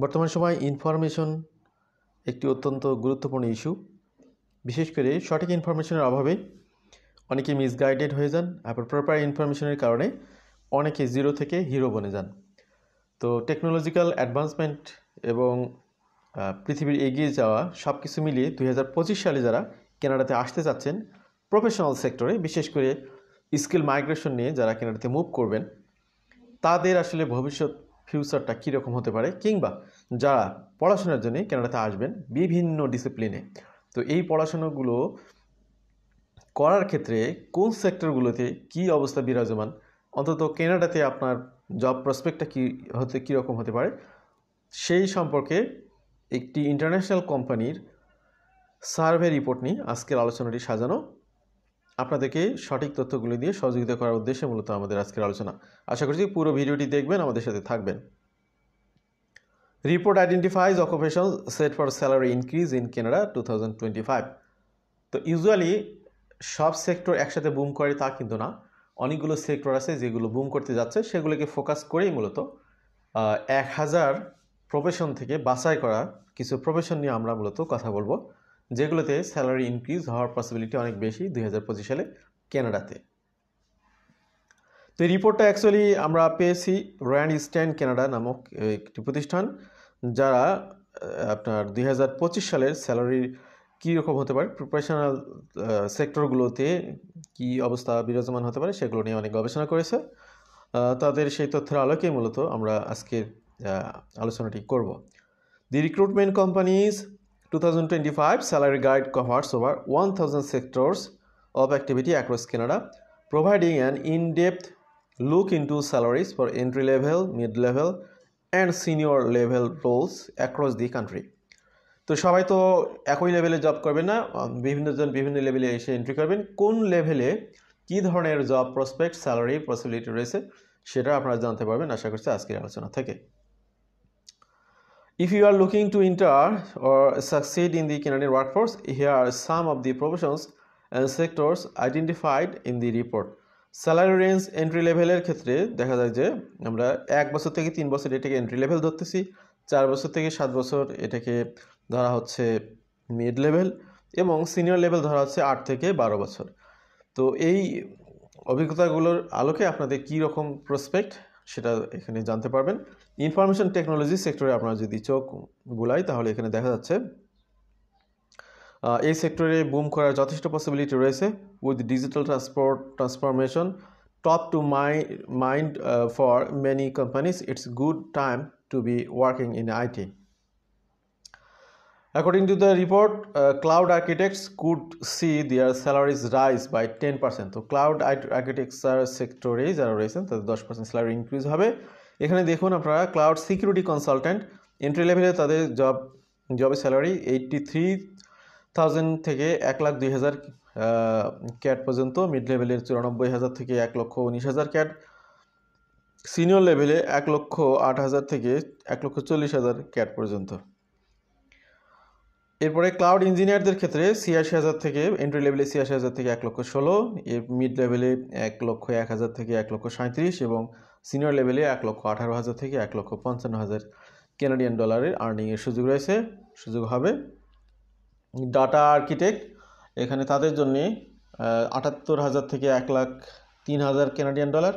বর্তমান সময়ে ইনফরমেশন একটি অত্যন্ত গুরুত্বপূর্ণ ইস্যু। বিশেষ করে সঠিক ইনফরমেশনের অভাবে অনেকে মিসগাইডেড হয়ে যান, আবার প্রপার ইনফরমেশনের কারণে অনেকে জিরো থেকে হিরো বনে যান। তো টেকনোলজিক্যাল অ্যাডভান্সমেন্ট এবং পৃথিবীর এগিয়ে যাওয়া সব কিছু মিলিয়ে 2025 সালে যারা কানাডাতে আসতে চাচ্ছেন প্রফেশনাল সেক্টরে, বিশেষ করে স্কিল মাইগ্রেশন নিয়ে যারা কানাডাতে মুভ করবেন, তাদের আসলে ভবিষ্যৎ ফিউচারটা কীরকম হতে পারে, কিংবা যারা পড়াশোনার জন্য কানাডাতে আসবেন বিভিন্ন ডিসিপ্লিনে, তো এই পড়াশোনাগুলো করার ক্ষেত্রে কোন সেক্টরগুলোতে কী অবস্থা বিরাজমান, অন্তত কানাডাতে আপনার জব প্রসপেক্টটা কীরকম হতে পারে, সেই সম্পর্কে একটি ইন্টারন্যাশনাল কোম্পানির সার্ভে রিপোর্ট নিয়ে আজকের আলোচনাটি সাজানো। আপনাদেরকে সঠিক তথ্যগুলি দিয়ে সহযোগিতা করার উদ্দেশ্যে মূলত আমাদের আজকের আলোচনা। আশা করছি পুরো ভিডিওটি দেখবেন, আমাদের সাথে থাকবেন। Report identifies occupations set for salary increase in Canada 2025। তো ইউজুয়ালি সব সেক্টর একসাথে বুম করে তা কিন্তু না, অনেকগুলো সেক্টর আছে যেগুলো বুম করতে যাচ্ছে, সেগুলোকে ফোকাস করেই মূলত 1000 প্রফেশন থেকে বাছাই করা কিছু প্রফেশন নিয়ে আমরা মূলত কথা বলবো, যেগুলোতে স্যালারি ইনক্রিজ হওয়ার পসিবিলিটি অনেক বেশি 2025 সালে কানাডাতে। তো এই রিপোর্টটা অ্যাকচুয়ালি আমরা পেয়েছি র্যান্ড ইস্টার্ন কানাডা নামক একটি প্রতিষ্ঠান, যারা আপনার 2025 সালের স্যালারির কীরকম হতে পারে, প্রফেশনাল সেক্টরগুলোতে কি অবস্থা বিরাজমান হতে পারে সেগুলো নিয়ে অনেক গবেষণা করেছে। তাদের সেই তথ্যের আলোকেই মূলত আমরা আজকের আলোচনাটি করব। দি recruitment companies 2025 salary guide covers over 1000 sectors of activity across Canada, providing an in-depth look into salaries for entry-level, mid-level and senior-level roles across the country. তো সবাই তো একই লেভেলে জব করবেন না, বিভিন্নজন বিভিন্ন লেভেলে এসে এন্ট্রি করবেন। কোন লেভেলে কী ধরনের জব প্রসপেক্ট, স্যালারি পসিবিলিটি রয়েছে সেটা আপনারা জানতে পারবেন আশা করছি আজকের আলোচনা থেকে। If you are looking to enter or succeed in the Canadian workforce, here are some of the professions and sectors identified in the report. Salary range entry লেভেলের ক্ষেত্রে দেখা যায় যে আমরা 1 বছর থেকে 3 বছর এটাকে এন্ট্রি লেভেল ধরতেছি, 4 বছর থেকে 7 বছর এটাকে ধরা হচ্ছে মিড লেভেল, এবং সিনিয়র লেভেল ধরা হচ্ছে 8 থেকে 12 বছর। তো এই অভিজ্ঞতাগুলোর আলোকে আপনাদের কী রকম প্রসপেক্ট সেটা এখানে জানতে পারবেন। ইনফরমেশন টেকনোলজি সেক্টরে আপনারা যদি চোখ বুলাই তাহলে এখানে দেখা যাচ্ছে এই সেক্টরে বুম করার যথেষ্ট পসিবিলিটি রয়েছে। With digital transformation top to mind for many companies, it's good time to be working in IT. According to the report, cloud architects could see their salaries rise by 10%. তো cloud architecture সেক্টরে যারা রয়েছেন তাদের 10% salary increase হবে। এখানে দেখুন আপনারা cloud security consultant entry লেভেলে তাদের জবের স্যালারি 83,000 থেকে 1,02,000 ক্যাট পর্যন্ত, মিড লেভেলের 94,000 থেকে 1,19,000 ক্যাট, সিনিয়র লেভেলে 1,08,000 থেকে 1,40,000 ক্যাট পর্যন্ত। এরপরে ক্লাউড ইঞ্জিনিয়ারদের ক্ষেত্রে 86,000 থেকে এন্ট্রি লেভেলে 86,000 থেকে 1,16,000, মিড লেভেলে 1,01,000 থেকে 1,37,000 এবং সিনিয়র লেভেলে 1,18,000 থেকে 1,55,000 কানাডিয়ান ডলারের আর্নিংয়ের সুযোগ হবে। ডাটা আর্কিটেক্ট এখানে তাদের জন্য 78,000 থেকে 1,03,000 কানাডিয়ান ডলার,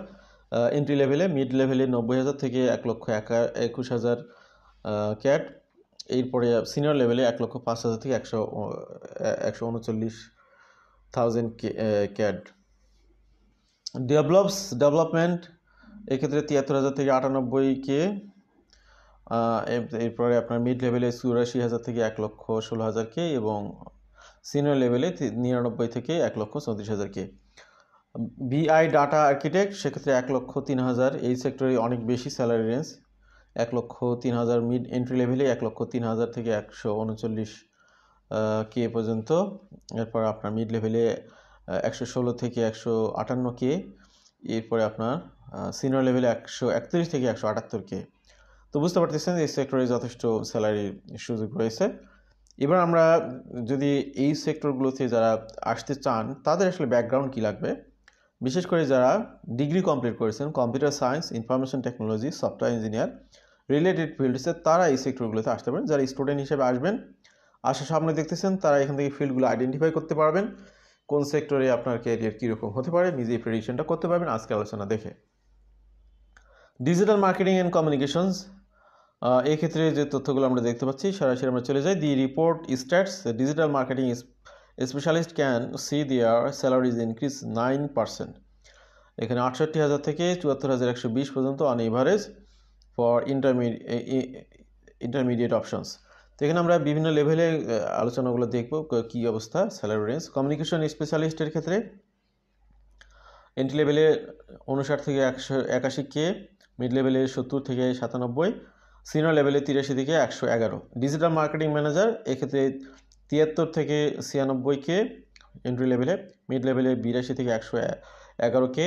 এন্ট্রি লেভেলে, মিড লেভেলে 90,000 থেকে 1,21,000 ক্যাট, এরপরে সিনিয়র লেভেলে 1,05,000 থেকে 139,000 ক্যাড। ডেভেলপমেন্ট এক্ষেত্রে 73,000 থেকে 98K, এরপরে আপনার মিড লেভেলে 84,000 থেকে 1,16,000K এবং সিনিয়র লেভেলে 99 থেকে 1,34,000K। বিআই ডাটা আর্কিটেক্ট সেক্ষেত্রে 1,03,000, এই সেক্টরে অনেক বেশি স্যালারি রেঞ্জ, 1,03,000 মিড, এন্ট্রি লেভেলে 1,03,000 থেকে 139K পর্যন্ত, এরপর আপনার মিড লেভেলে 116 থেকে 158K, এরপরে আপনার সিনিয়র লেভেলে 131 থেকে 178K। তো বুঝতে পারতেছেন এই সেক্টরে যথেষ্ট স্যালারির সুযোগ রয়েছে। এবার আমরা যদি এই সেক্টরগুলোতে যারা আসতে চান তাদের আসলে ব্যাকগ্রাউন্ড কী লাগবে, বিশেষ করে যারা ডিগ্রি কমপ্লিট করেছেন computer science, information technology, software engineer, related ফিল্ডসে তারা এই সেক্টরগুলোতে আসতে পারেন। যারা স্টুডেন্ট হিসেবে আসবেন, আসার সামনে দেখতেছেন, তারা এখান থেকে ফিল্ডগুলো আইডেন্টিফাই করতে পারবেন, কোন সেক্টরে আপনার ক্যারিয়ার কীরকম হতে পারে, নিজেই প্রেডিকশনটা করতে পারবেন আজকে আলোচনা দেখে। ডিজিটাল মার্কেটিং অ্যান্ড কমিউনিকেশনস, এই ক্ষেত্রে যে তথ্যগুলো আমরা দেখতে পাচ্ছি সরাসরি আমরা চলে যাই। The report stats digital marketing specialist can see their salaries increase 9%। এখানে 68,000 থেকে 74,120 পর্যন্ত on average for intermediate options. তো এখানে আমরা বিভিন্ন লেভেলে আলোচনাগুলো দেখব কী অবস্থা স্যালারি রেঞ্জ। কমিউনিকেশন স্পেশালিস্টের ক্ষেত্রে এন্ট্রি লেভেলে 59 থেকে 181K, মিড লেভেলে 70 থেকে 97, সিনিয়র লেভেলে 83 থেকে 111। ডিজিটাল মার্কেটিং ম্যানেজার এক্ষেত্রে 73 থেকে 96K এন্ট্রি লেভেলে, মিড লেভেলে 82 থেকে 111K,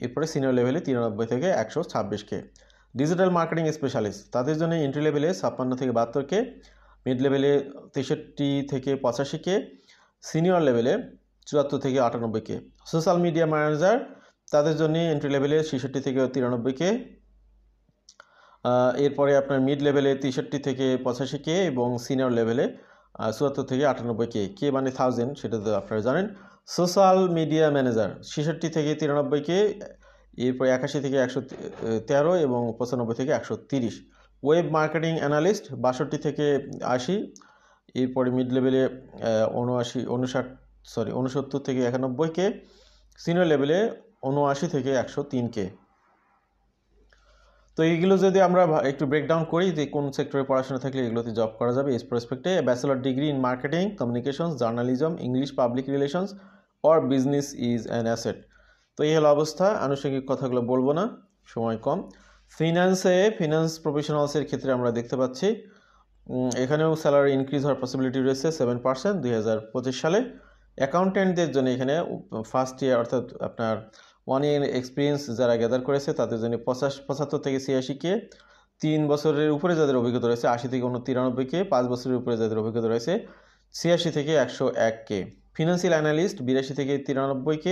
এরপরে সিনিয়র লেভেলে 93 থেকে 126K। ডিজিটাল মার্কেটিং স্পেশালিস্ট তাদের জন্য এন্ট্রি লেভেলে 56 থেকে 72K, মিড লেভেলে 63 থেকে 85K, সিনিয়র লেভেলে 74 থেকে 98K। সোশ্যাল মিডিয়া ম্যানেজার তাদের জন্য এন্ট্রি লেভেলে 66 থেকে 93K, এরপরে আপনার মিড লেভেলে 63 থেকে 85K এবং সিনিয়র লেভেলে 74 থেকে 98K। কে মানে 1000, সেটা তো আপনারা জানেন। সোশ্যাল মিডিয়া ম্যানেজার 66 থেকে 93K, এরপরে 81 থেকে 113 এবং 95 থেকে 130। ওয়েব মার্কেটিং অ্যানালিস্ট 62 থেকে 80, এরপরে মিড লেভেলে 69 থেকে 91K, সিনিয়র লেভেলে 79 থেকে 103K। তো এইগুলো যদি আমরা একটু ব্রেকডাউন করি যে কোন সেক্টরে পড়াশোনা থাকলে এগুলোতে জব করা যাবে এই প্রসপেক্টে। Bachelor degree in marketing, communications, journalism, English, public relations or business is an asset. তো এই হলো অবস্থা, আনুষঙ্গিক কথাগুলো বলবো না, সময় কম। ফিনান্স প্রফেশনালসের ক্ষেত্রে আমরা দেখতে পাচ্ছি এখানেও স্যালারি ইনক্রিজ হওয়ার পসিবিলিটি রয়েছে 7% 2025 সালে। অ্যাকাউন্টেন্টদের জন্য এখানে ফার্স্ট ইয়ার অর্থাৎ আপনার 1 year এক্সপিরিয়েন্স যারা গ্যাদার করেছে তাদের জন্য 75 থেকে 86K, 3 বছরের উপরে যাদের অভিজ্ঞতা রয়েছে 80 থেকে 93K, 5 বছরের উপরে যাদের অভিজ্ঞতা রয়েছে 86 থেকে 101K। ফিনান্সিয়াল অ্যানালিস্ট 82 থেকে 93K,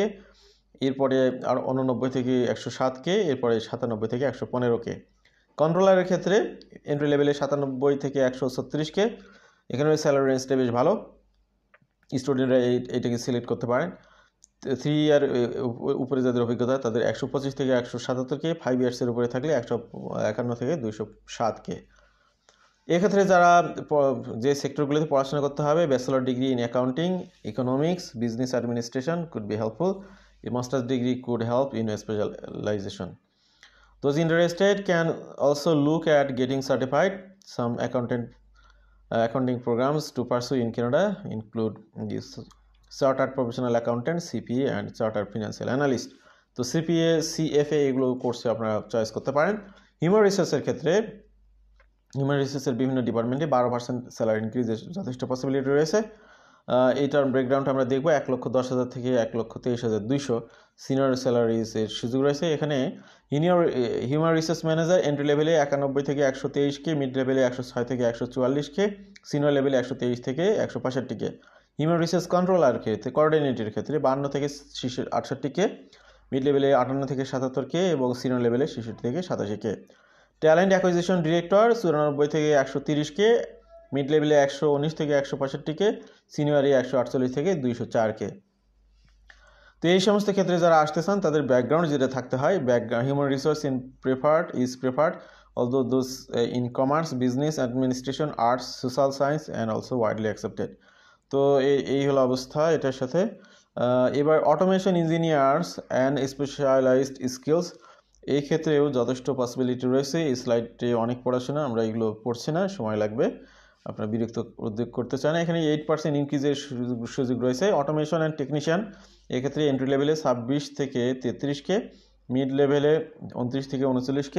এরপরে আর 89 থেকে 107K, এরপরে 97 থেকে 115K। কন্ট্রোলারের ক্ষেত্রে এন্ট্রি লেভেলে 97 থেকে 136K, এখানে স্যালারি রেঞ্জটা বেশ ভালো, স্টুডেন্টরা এইটাকে সিলেক্ট করতে পারেন। 3 ইয়ার উপরে যাদের অভিজ্ঞতা তাদের 125 থেকে 177K, 5 ইয়ার্সের উপরে থাকলে 151 থেকে 207K। এক্ষেত্রে যারা যে সেক্টরগুলোতে পড়াশোনা করতে হবে, bachelor degree in accounting, economics, business administration could be helpful, a masters degree could help in specialization. Those interested can also look at getting certified. Some accounting programs to pursue in Canada include this Chartered Professional Accountant, CPA, and Chartered Financial Analyst. তো CPA, CFA এগুলো কোর্সে আপনারা choice করতে পারেন। Human রিসোর্সের ক্ষেত্রে human রিসোর্সের বিভিন্ন ডিপার্টমেন্টে 12% স্যালারি ইনক্রিজের যথেষ্ট পসিবিলিটি রয়েছে। এইটার ব্রেকডাউনটা আমরা দেখব। 1,10,000 থেকে 1,23,200 সিনিয়র স্যালারিজের সুযোগ রয়েছে। এখানে হিউম্যান রিসোর্স ম্যানেজার এন্ট্রি লেভেলে 91 থেকে 123K, মিড লেভেলে 106 থেকে 144K, সিনিয়র লেভেলে 123 থেকে 165K। হিউম্যান রিসোর্স কন্ট্রোলার ক্ষেত্রে কোঅর্ডিনেটরের ক্ষেত্রে 52 থেকে 68K, মিড লেভেলে 58 থেকে 77K এবং সিনিয়র লেভেলে 66 থেকে 87K। ট্যালেন্ট অ্যাকুইজিশন ডিরেক্টর 94 থেকে 130K, মিড লেভেলে 119 থেকে 165K, সিনিয়রে 148 থেকে 204K। তো এই সমস্ত ক্ষেত্রে যারা আসতে চান তাদের ব্যাকগ্রাউন্ড যেটা থাকতে হয়, human resource is preferred although those in commerce, business, administration, arts, social science and also widely accepted। তো এই হলো অবস্থা এটার সাথে। এবার automation engineers and specialized skills, এই ক্ষেত্রেও যথেষ্ট পসিবিলিটি রয়েছে। এই স্লাইডে অনেক পড়াশোনা, আমরা এগুলো পড়ছি না, সময় লাগবে, আপনারা বিরক্ত উদ্যোগ করতে চান। এখানে 8% ইনক্রিজের সুযোগ রয়েছে। অটোমেশন অ্যান্ড টেকনিশিয়ান এক্ষেত্রে এন্ট্রি লেভেলে 26 থেকে 33K, মিড লেভেলে 29 থেকে 39K,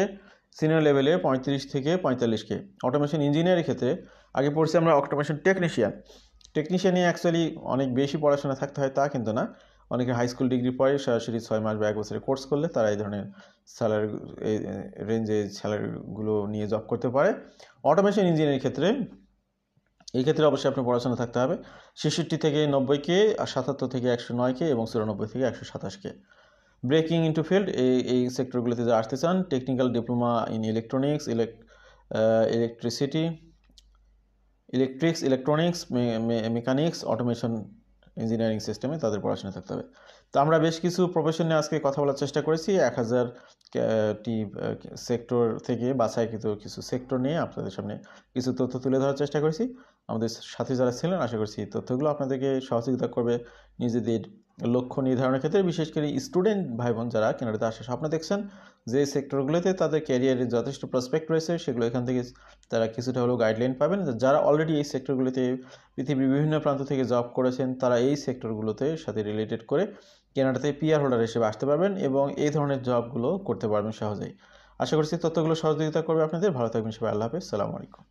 সিনিয়র লেভেলে 35 থেকে 45K। অটোমেশন ইঞ্জিনিয়ারের ক্ষেত্রে আগে পড়ছি আমরা অটোমেশন টেকনিশিয়ানে অ্যাকচুয়ালি অনেক বেশি পড়াশোনা থাকতে হয় তা কিন্তু না, অনেকে হাই স্কুল ডিগ্রি পড়ে সরাসরি 6 মাস বা 1 বছরের কোর্স করলে তারা এই ধরনের স্যালারি রেঞ্জে স্যালারিগুলো নিয়ে জব করতে পারে। অটোমেশন ইঞ্জিনিয়ারের ক্ষেত্রে এই ক্ষেত্রে অবশ্যই আপনার পড়াশোনা থাকতে হবে। 66 থেকে 90K, আর 77 থেকে 109K এবং 94 থেকে 127K। ব্রেকিং ইন্টু ফিল্ড, এই সেক্টরগুলোতে যারা আসতে চান, technical diploma in electronics, electricity, electronics, mechanics, automation, engineering সিস্টেমে তাদের পড়াশোনা থাকতে হবে। তো আমরা বেশ কিছু প্রফেশন নিয়ে আজকে কথা বলার চেষ্টা করেছি। 1000টি সেক্টর থেকে বাছাইকৃত কিছু সেক্টর নিয়ে আপনাদের সামনে কিছু তথ্য তুলে ধরার চেষ্টা করেছি। আমাদের সাথে যারা ছিলেন, আশা করছি তথ্যগুলো আপনাদেরকে সহযোগিতা করবে নিজেদের লক্ষ্য নির্ধারণের ক্ষেত্রে। বিশেষ করে স্টুডেন্ট ভাই বোন যারা কেনাডাতে আসার স্বপ্ন দেখছেন, যে সেক্টরগুলোতে তাদের ক্যারিয়ারের যথেষ্ট প্রসপেক্ট রয়েছে, সেগুলো এখান থেকে তারা কিছুটা হলেও গাইডলাইন পাবেন। যারা অলরেডি এই সেক্টরগুলোতে পৃথিবীর বিভিন্ন প্রান্ত থেকে জব করেছেন, তারা এই সেক্টরগুলোতে সাথে রিলেটেড করে কেনাডাতে পিআর হোল্ডার হিসেবে আসতে পারবেন এবং এই ধরনের জবগুলো করতে পারবেন সহজেই। আশা করছি তথ্যগুলো সহযোগিতা করবে আপনাদের। ভালো থাকবেন সবাই। আল্লাহ হাফেজ। সালামু আলাইকুম।